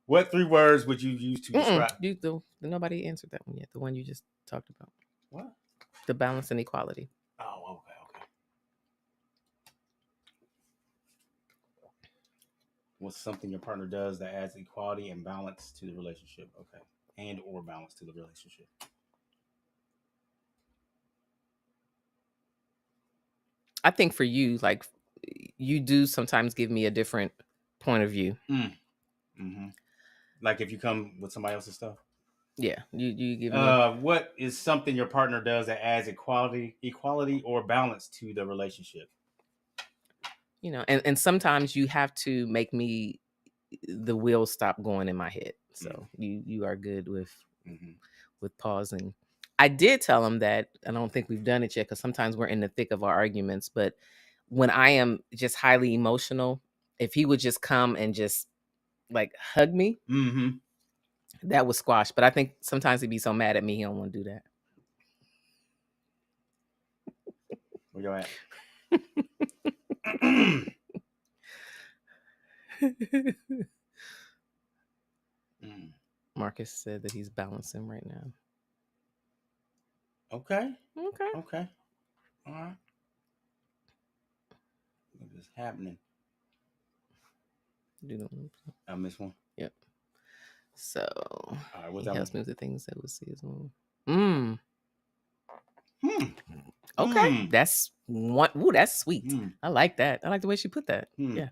B: What 3 words would you use to describe?
A: Nobody answered that one yet. The one you just talked about.
B: What?
A: The balance and equality.
B: Oh, okay. What's something your partner does that adds equality and balance to the relationship? Okay. And or balance to the relationship.
A: I think for you, like, you do sometimes give me a different point of view.
B: Mm-hmm. Like if you come with somebody else's stuff?
A: Yeah. You give me.
B: What is something your partner does that adds equality or balance to the relationship?
A: You know, and sometimes you have to make me the wheels stop going in my head. So you are good with pausing. I did tell him that, I don't think we've done it yet because sometimes we're in the thick of our arguments, but when I am just highly emotional, if he would just come and just like hug me, that would squash. But I think sometimes he'd be so mad at me, he don't want to do that.
B: Where you at?
A: Marcus said that he's balancing right now.
B: Okay. All right. What is happening?
A: I missed one.
B: Yep.
A: So
B: what's
A: he
B: that
A: helps
B: one?
A: me with the things that was seasonal. Okay, that's one. Ooh, that's sweet. I like that. I like the way she put that. Yeah.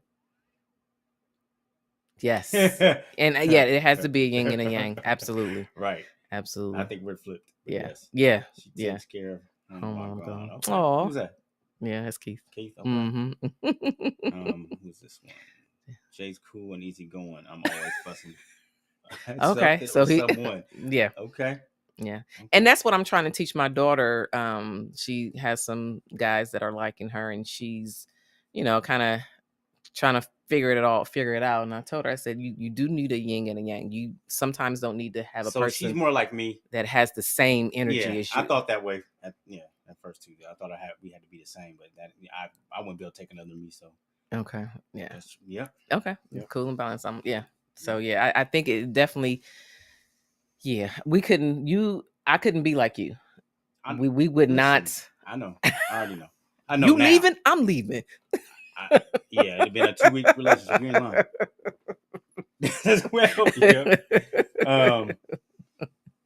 A: Yes. And yeah, it has to be a yin and a yang. Absolutely.
B: Right.
A: Absolutely.
B: I think we're flipped. But
A: yeah.
B: Yes.
A: Yeah.
B: She takes care of home while gone. Okay.
A: Aww.
B: Who's that?
A: Yeah, that's Keith.
B: Keith. Okay. Who's this one? Jay's cool and easy going. I'm always fussing.
A: Okay. So he.
B: Someone.
A: Yeah.
B: Okay.
A: Yeah. Okay. And that's what I'm trying to teach my daughter. She has some guys that are liking her, and she's, kind of trying to figure it out. And I told her, I said, you do need a yin and a yang. You sometimes don't need to have a person.
B: She's more like me
A: that has the same energy as you.
B: I thought that way. At first too. I thought we had to be the same, but that I wouldn't be able to take another me. So
A: okay, yeah,
B: okay,
A: cool and balanced. So yeah, I think it definitely. Yeah, we couldn't. I couldn't be like you. We would not.
B: I know. I already know. I know.
A: You
B: now.
A: leaving? I'm leaving.
B: It'd been a 2-week relationship. You ain't lying. Well,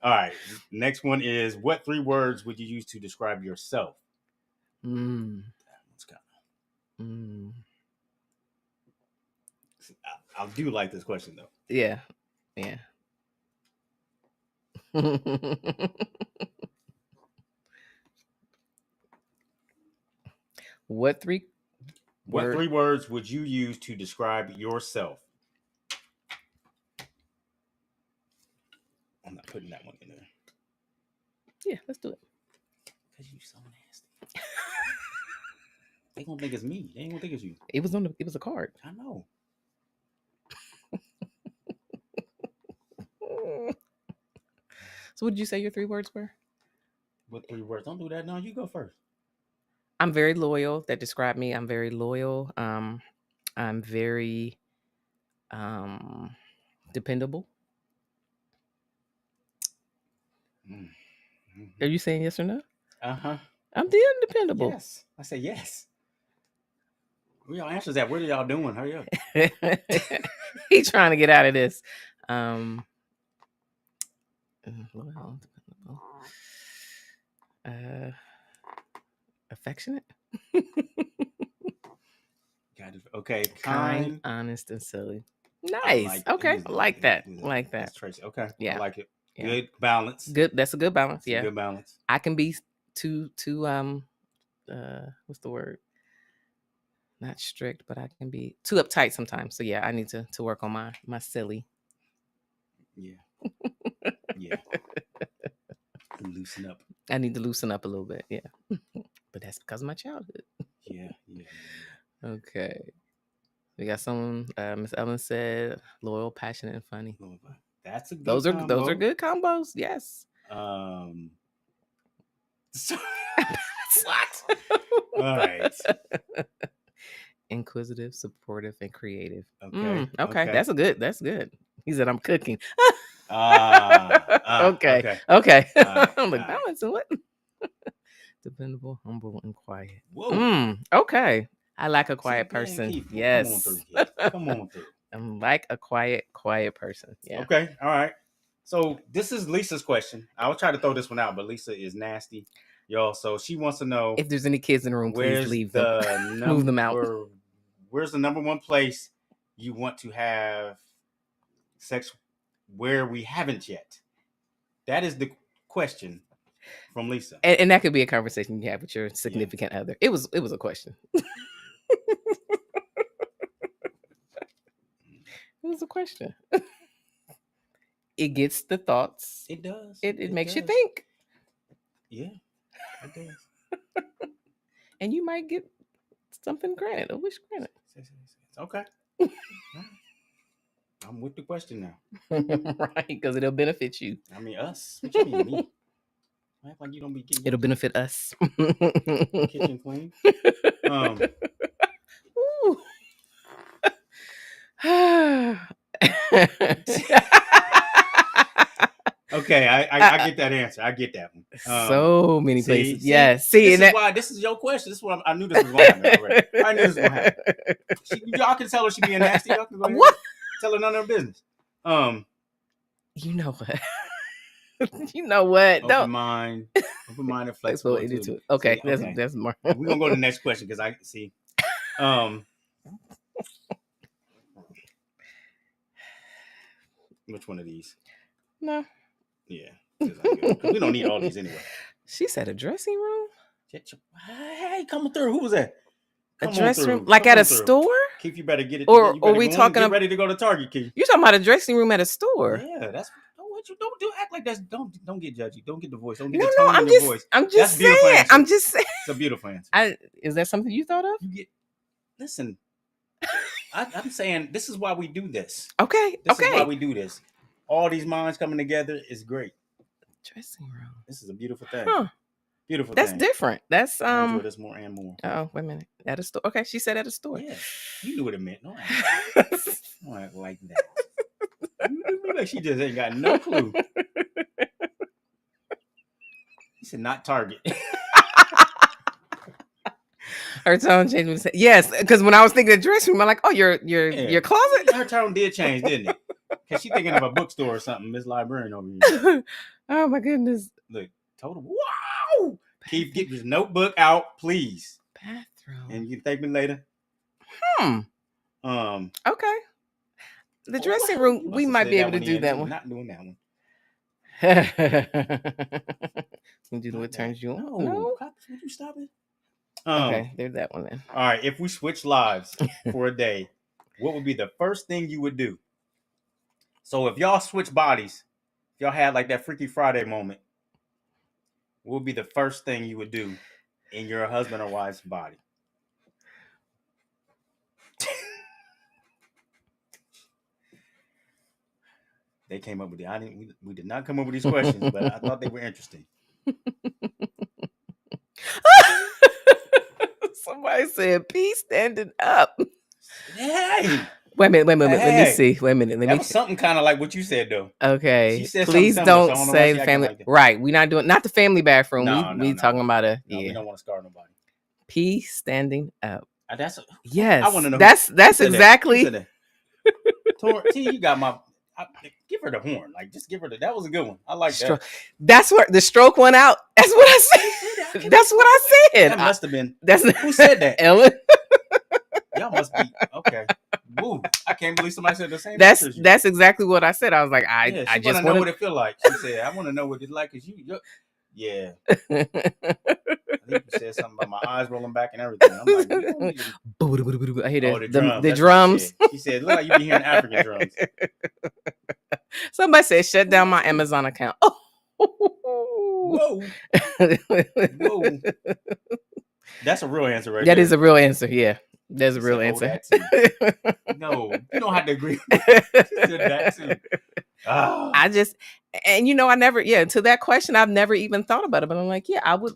B: all right. Next one is, what 3 words would you use to describe yourself? Let's go. I do like this question though.
A: Yeah. What 3
B: words would you use to describe yourself? I'm not putting that one in there.
A: Yeah, let's do it.
B: Because you're so nasty. They gonna think it's me. They ain't gonna think it's you.
A: It was a card.
B: I know.
A: So what did you say your 3 words were?
B: What 3 words? Don't do that. No, you go first.
A: I'm very loyal. That describe me. I'm very loyal. I'm very dependable. Are you saying yes or no?
B: Uh-huh.
A: I'm damn dependable.
B: Yes. I say yes. Where y'all answers that? What are y'all doing? Hurry up.
A: He's trying to get out of this. Affectionate.
B: Okay.
A: Kind, honest, and silly. Nice. I like that.
B: That's Tracy. Okay.
A: Yeah.
B: I like it. Yeah. Good balance.
A: Good. That's a good balance. Yeah.
B: Good balance.
A: I can be too what's the word? Not strict, but I can be too uptight sometimes. So yeah, I need to work on my silly.
B: Yeah. Yeah. Loosen up.
A: I need to loosen up a little bit. Yeah. But that's because of my childhood.
B: Yeah.
A: Okay. We got someone. Miss Ellen said, "Loyal, passionate, and funny."
B: That's a good.
A: Those are good combos. Yes.
B: What? All right.
A: Inquisitive, supportive, and creative.
B: Okay.
A: Okay. That's good. He said, "I'm cooking."
B: Okay.
A: I'm like, balance and what? Dependable, humble, and quiet.
B: Whoa.
A: Okay. I like a quiet person.
B: Keith,
A: yes.
B: Come on through.
A: I'm like a quiet person. Yeah.
B: Okay. All right. So this is Lisa's question. I'll try to throw this one out, but Lisa is nasty, y'all. So she wants to know
A: if there's any kids in the room, please leave them. Move them out.
B: Where's the number 1 place you want to have sex where we haven't yet? That is the question from Lisa.
A: And that could be a conversation you have with your significant other. It was a question. It was a question. It gets the thoughts.
B: It does.
A: It makes you think.
B: Yeah, it does.
A: And you might get something granted, a wish granted.
B: Okay. I'm with the question now.
A: Right, because it'll benefit you.
B: I mean, us. What you mean, me? Act like you don't be getting.
A: It'll benefit us.
B: Kitchen queen. Okay, I get that answer. I get that one.
A: So many places. Yes. See,
B: this is your question. This is what I knew this was going to happen already. I knew this was going to happen. Y'all can tell her she being nasty. Y'all can go ahead. What? Tell her none of her business.
A: You know what? You know what?
B: Open mind and flexible too.
A: Okay,
B: See, okay.
A: That's more.
B: We're gonna go to the next question because I see. Which one of these?
A: No.
B: Yeah, because we don't need all these anyway.
A: She said a dressing room.
B: Hey, coming through. Who was that?
A: Come a dressing room, like at a store.
B: Keith, you better get it.
A: Or
B: are
A: we talking?
B: Get ready to go to Target, Keith.
A: You talking about a dressing room at a store?
B: Yeah, that's what you don't do. Act like that's don't get judgy. Don't get the voice. Don't get
A: no,
B: the tone in your voice.
A: I'm just saying. I'm just saying.
B: It's a beautiful answer.
A: Is that something you thought of?
B: Listen. I'm saying this is why we do this.
A: Okay.
B: This is why we do this. All these minds coming together is great.
A: Dressing room.
B: This is a beautiful thing.
A: Huh.
B: Beautiful.
A: That's different. That's
B: I enjoy this more and more.
A: Oh, wait a minute. At a store. Okay, she said at a store.
B: Yeah, you knew what it meant. No, I act like that. You like she just ain't got no clue. He said not Target.
A: Her tone changed when said yes, because when I was thinking of dressing room, I'm like, oh, your closet.
B: Her tone did change, didn't it? Because she's thinking of a bookstore or something. Miss Librarian over here.
A: Oh my goodness!
B: Look, total wow. Keith, get your notebook out, please.
A: Bathroom.
B: And you can thank me later.
A: Okay. The dressing room, we might be able to do that one.
B: Not doing that one.
A: You do what turns you on.
B: No. Would you stop it?
A: Okay, there's that one then.
B: All right. If we switch lives for a day, what would be the first thing you would do? So if y'all switch bodies, if y'all had like that Freaky Friday moment, what would be the first thing you would do in your husband or wife's body? They came up with it. We did not come up with these questions, but I thought they were interesting.
A: Somebody said, "Peace standing up."
B: Hey.
A: Wait a minute. Let me see. Wait a minute.
B: That was something kind of like what you said, though.
A: Okay.
B: She said
A: please don't say the family.
B: Like
A: right. We're not doing not the family bathroom.
B: No,
A: we talking about
B: we don't want to scar nobody.
A: Peace standing up.
B: Yes. I want to know.
A: That's exactly.
B: T, you got my. Give her the horn. Like, just give her that was a good one. I like that.
A: That's where the stroke went out. That's what I said. That's what I said.
B: That must have been.
A: Who said that?
B: Ellen. Y'all must be okay. Woo! I can't believe somebody said the same.
A: That's exactly what I said. I was like, I just want to
B: know what it feel like. She said, I want to know what it's like because yeah. I think you said something about my eyes rolling back and everything. I'm like,
A: I hear the drums.
B: She said, look like you be hearing African drums.
A: Somebody said, shut down my Amazon account.
B: Whoa. That's a real answer, right?
A: That is a real answer. Yeah, there's a real answer.
B: No, you don't have to agree. She said that too. Oh.
A: I never, to that question, I've never even thought about it, but I'm like, yeah, I would.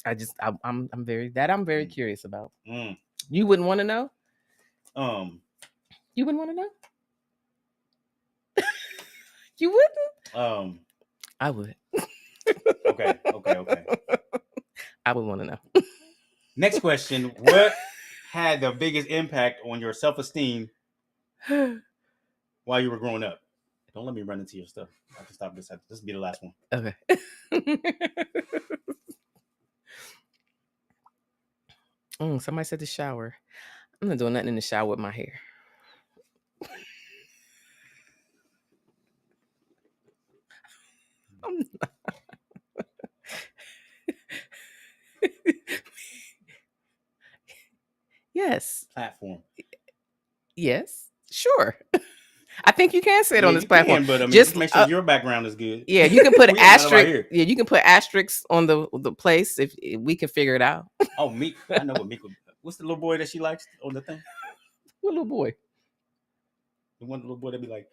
A: I'm very curious about. You wouldn't want to know? You wouldn't want to know? You wouldn't? I would.
B: Okay.
A: I would want to know.
B: Next question. What had the biggest impact on your self-esteem while you were growing up? Don't let me run into your stuff. I can stop this. This will be the last one.
A: Okay. Somebody said the shower. I'm not doing nothing in the shower with my hair. I'm not. Yes.
B: Platform.
A: Yes. Sure. I think you can say it on this platform.
B: But just make sure your background is good.
A: Yeah, you can put asterisk. Yeah, you can put asterisks on the place if we can figure it out.
B: Oh, Meek. I know what Meek would. What's the little boy that she likes on the thing?
A: What little boy?
B: The one little boy that be like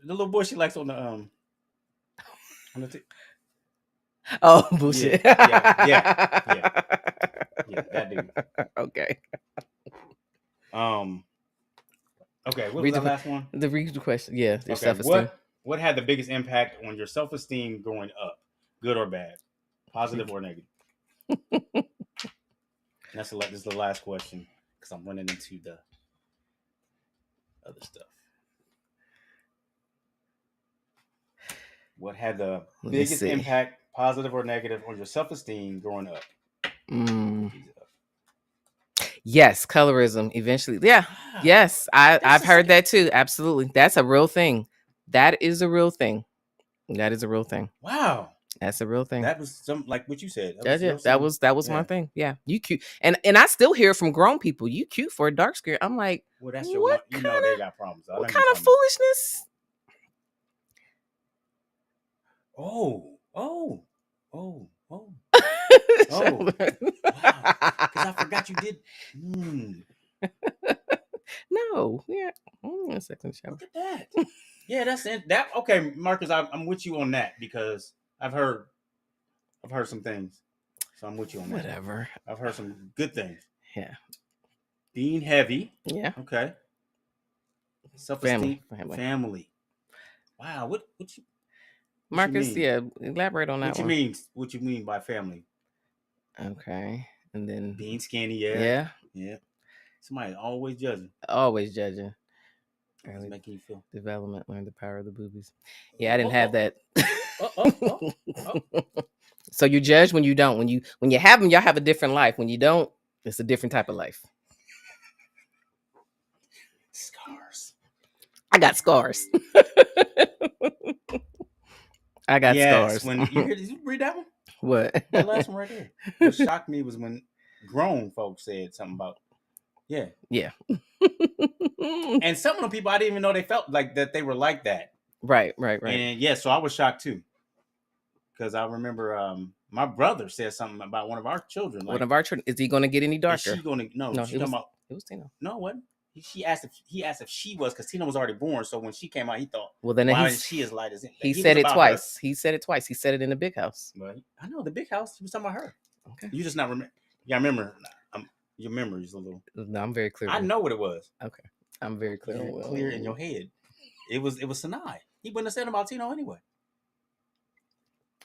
B: the little boy she likes on the
A: Oh, bullshit.
B: Yeah, that dude.
A: Okay.
B: Okay, what was the last one?
A: Read the question. Yeah, your self-esteem.
B: What had the biggest impact on your self-esteem growing up? Good or bad? Positive or negative? This is the last question because I'm running into the other stuff. What had the
A: Let me
B: biggest
A: see.
B: impact, positive or negative, on your self-esteem growing up?
A: Yes, colorism eventually. Yeah.
B: Wow.
A: Yes. I've heard that too. Absolutely. That's a real thing. That is a real thing. That is a real thing.
B: Wow.
A: That's a real thing.
B: That was some like what you said.
A: That was my thing. Yeah. You cute. And I still hear from grown people, you cute for a dark skin. I'm like,
B: well, that's your
A: what
B: you
A: kind
B: know they
A: of
B: got problems.
A: what kind of foolishness?
B: Oh. Wow. Because I forgot you did.
A: No. Yeah. A second shower.
B: Look at that. Yeah, that's it. That okay, Marcus. I'm with you on that because I've heard some things, so I'm with you on that.
A: Whatever.
B: I've heard some good things.
A: Yeah.
B: Being heavy.
A: Yeah.
B: Okay. Self-esteem.
A: Family.
B: Wow. What you?
A: Marcus, yeah, elaborate on that.
B: What you mean by family?
A: Okay, and then
B: being skinny. Yeah. Somebody always judging. It's making you feel
A: development. Learn the power of the boobies. Yeah, I didn't have that. So you judge when you don't. When you have them, y'all have a different life. When you don't, it's a different type of life.
B: Scars.
A: I got scars. I got scars.
B: When did you read that one?
A: What?
B: That last one right there. What shocked me was when grown folks said something about yeah. And some of the people I didn't even know they felt like that they were like that.
A: Right.
B: And yeah, so I was shocked too. Because I remember my brother said something about one of our children.
A: Like, one of our children, is he going to get any darker?
B: Is she going to? No,
A: it was Tina.
B: No, it wasn't. He asked if she was, because Tina was already born. So when she came out, he thought,
A: well, then
B: why is she as light as him?
A: He said it twice. He said it twice. He said it in the big house.
B: But I know the big house. He was talking about her.
A: Okay.
B: You just not remember. Yeah, I remember. Your memory's a little.
A: No, I'm very clear.
B: I know what it was.
A: Okay, I'm very clear.
B: Clear in your head. It was Sonny. He wouldn't have said about Tino anyway.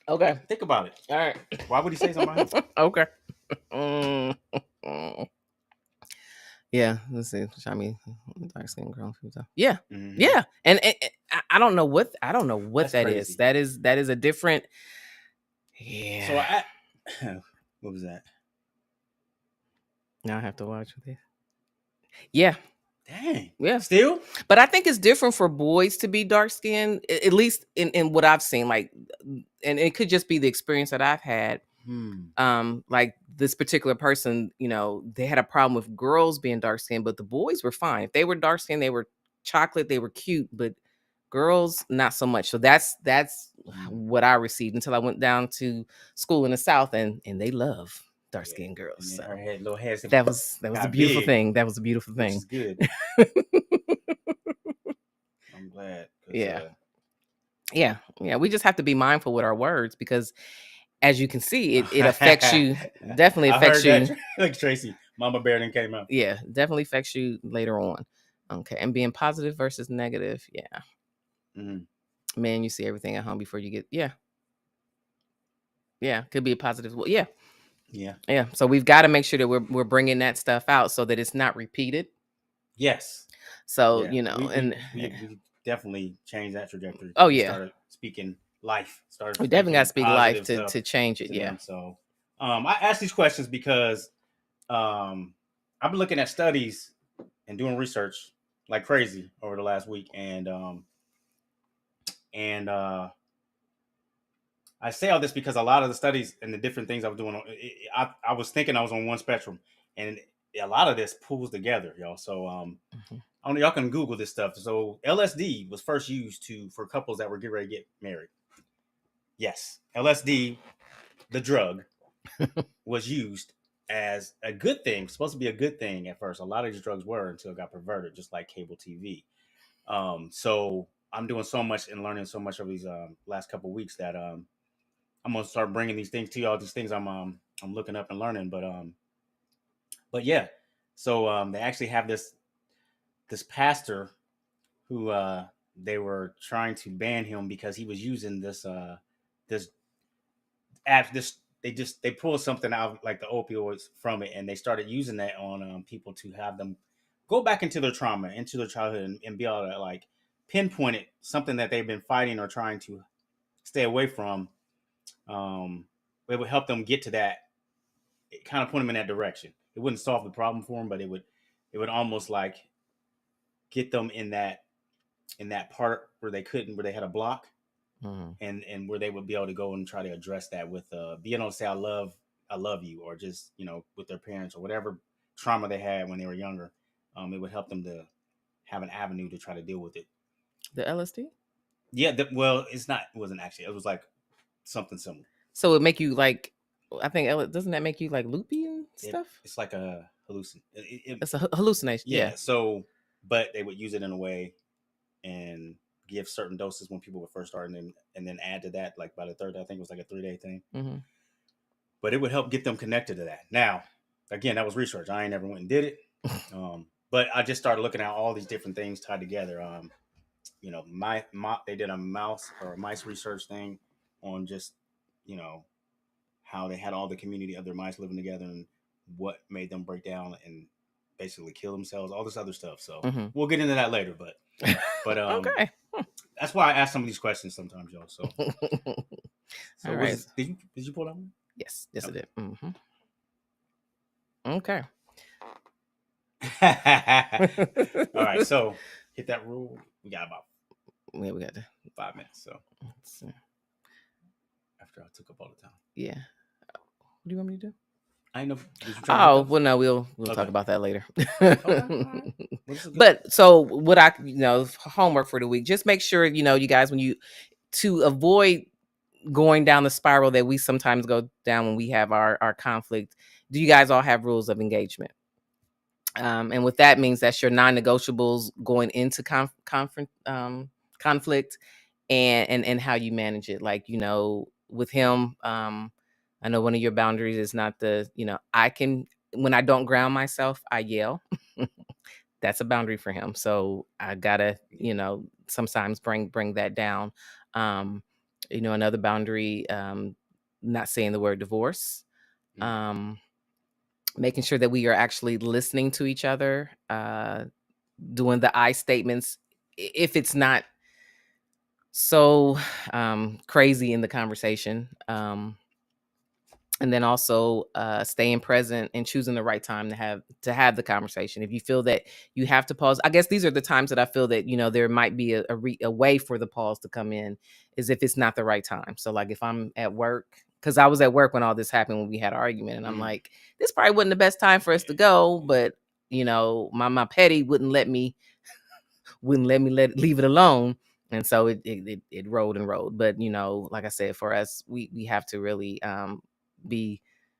B: Okay, think about it.
A: All right.
B: Why would he say something about him?
A: Okay. Yeah, let's see. I mean, dark skin grown people. Yeah, yeah, and I don't know what that's that crazy. That is a different. Yeah.
B: So what was that?
A: Now I have to watch this. Yeah.
B: Dang.
A: Yeah.
B: Still?
A: But I think it's different for boys to be dark skinned, at least in what I've seen. Like, and it could just be the experience that I've had. Like this particular person, they had a problem with girls being dark skinned, but the boys were fine. If they were dark skinned, they were chocolate, they were cute, but girls not so much. So that's what I received until I went down to school in the South, and they love dark skinned girls. So
B: her head, little heads,
A: that was a beautiful thing. That was a beautiful thing.
B: Which is good. I'm glad.
A: Yeah. We just have to be mindful with our words, because as you can see, it affects you. Definitely affects you.
B: Like Tracy, Mama Bear then came out.
A: Yeah, definitely affects you later on. Okay, and being positive versus negative. Yeah. Man, you see everything at home before you get. Yeah, could be a positive. Well, yeah. So we've got to make sure that we're bringing that stuff out so that it's not repeated.
B: Yes.
A: So
B: we definitely changed that trajectory.
A: Oh yeah.
B: Started speaking life.
A: We definitely got to speak life to change it. Yeah.
B: Them. So, I asked these questions because, I've been looking at studies and doing research like crazy over the last week, and I say all this because a lot of the studies and the different things I was doing, I was thinking I was on one spectrum, and a lot of this pulls together, y'all. So, I don't know, y'all can Google this stuff. So LSD was first used for couples that were getting ready to get married. Yes, LSD, the drug, was used as a good thing. It was supposed to be a good thing at first. A lot of these drugs were, until it got perverted, just like cable TV. So I'm doing so much and learning so much over these last couple of weeks that I'm gonna start bringing these things to y'all. These things I'm looking up and learning. But yeah, so they actually have this pastor who they were trying to ban him because he was using this app. They pulled something out like the opioids from it, and they started using that on people to have them go back into their trauma, into their childhood, and be able to like pinpoint it, something that they've been fighting or trying to stay away from. It would help them get to that. It kind of point them in that direction. It wouldn't solve the problem for them, but it would almost like get them in that part where they had a block, and where they would be able to go and try to address that with being able to say I love you, or just with their parents or whatever trauma they had when they were younger. It would help them to have an avenue to try to deal with it.
A: The LSD?
B: Yeah, well, it wasn't actually. It was like something similar.
A: So it make you like, I think, doesn't that make you like loopy and stuff?
B: It's like a hallucin.
A: It's a hallucination. Yeah.
B: So, but they would use it in a way and give certain doses when people were first starting, and then add to that, like by the third, I think it was like a 3-day thing.
A: Mm-hmm.
B: But it would help get them connected to that. Now, again, that was research. I ain't never went and did it. But I just started looking at all these different things tied together. They did a mice research thing on just, how they had all the community of their mice living together and what made them break down and basically kill themselves, all this other stuff. So we'll get into that later, but
A: okay.
B: That's why I ask some of these questions sometimes, y'all. So
A: all right.
B: Did you pull that one?
A: Yes, okay. I did. Mm-hmm. Okay.
B: All right, so hit that rule. We got 5 minutes. So
A: let's see.
B: After I took up all the time.
A: Yeah. What do you want me to do?
B: I know.
A: Well, no, we'll
B: okay.
A: talk about that later.
B: Okay.
A: But so what homework for the week, just make sure, you guys, to avoid going down the spiral that we sometimes go down when we have our conflict, do you guys all have rules of engagement? And what that means, that's your non-negotiables going into conflict, and how you manage it. Like, with him, I know one of your boundaries is not when I don't ground myself, I yell. That's a boundary for him. So I gotta, sometimes bring that down. Another boundary, not saying the word divorce. Making sure that we are actually listening to each other, doing the I statements if it's not so crazy in the conversation. And then also staying present and choosing the right time to have the conversation. If you feel that you have to pause, I guess these are the times that I feel that, there might be a way for the pause to come in, is if it's not the right time. So like if I'm at work, because I was at work when all this happened, when we had an argument, and I'm like, this probably wasn't the best time for us to go, but my petty wouldn't let me leave it alone. And so it rolled and rolled. But like I said, for us, we have to really be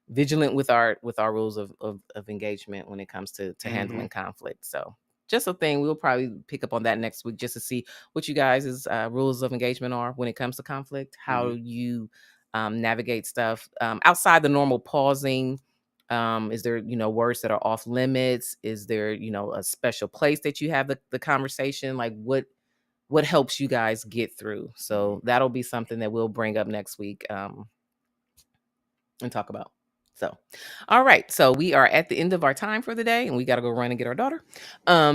A: vigilant with our rules of engagement when it comes to handling conflict. So just a thing, we'll probably pick up on that next week, just to see what you guys' rules of engagement are when it comes to conflict, how you navigate stuff outside the normal pausing. Is there words that are off limits? Is there a special place that you have the conversation? Like what helps you guys get through? So that'll be something that we'll bring up next week and talk about. So, all right. So we are at the end of our time for the day, and we got to go run and get our daughter.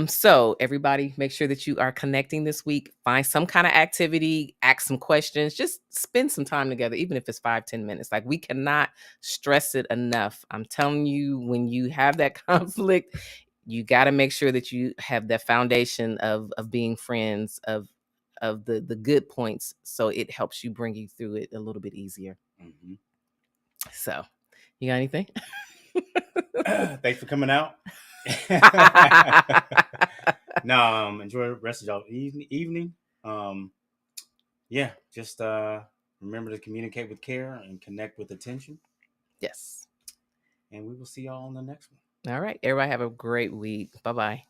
A: So everybody, make sure that you are connecting this week. Find some kind of activity, ask some questions, just spend some time together, even if it's 5-10 minutes. Like, we cannot stress it enough. I'm telling you, when you have that conflict, you got to make sure that you have that foundation of being friends, of the good points, so it helps you bring you through it a little bit easier. So, you got anything?
B: Thanks for coming out. No, enjoy the rest of y'all evening. Just remember to communicate with care and connect with attention.
A: Yes.
B: And we will see y'all on the next one.
A: All right. Everybody have a great week. Bye-bye.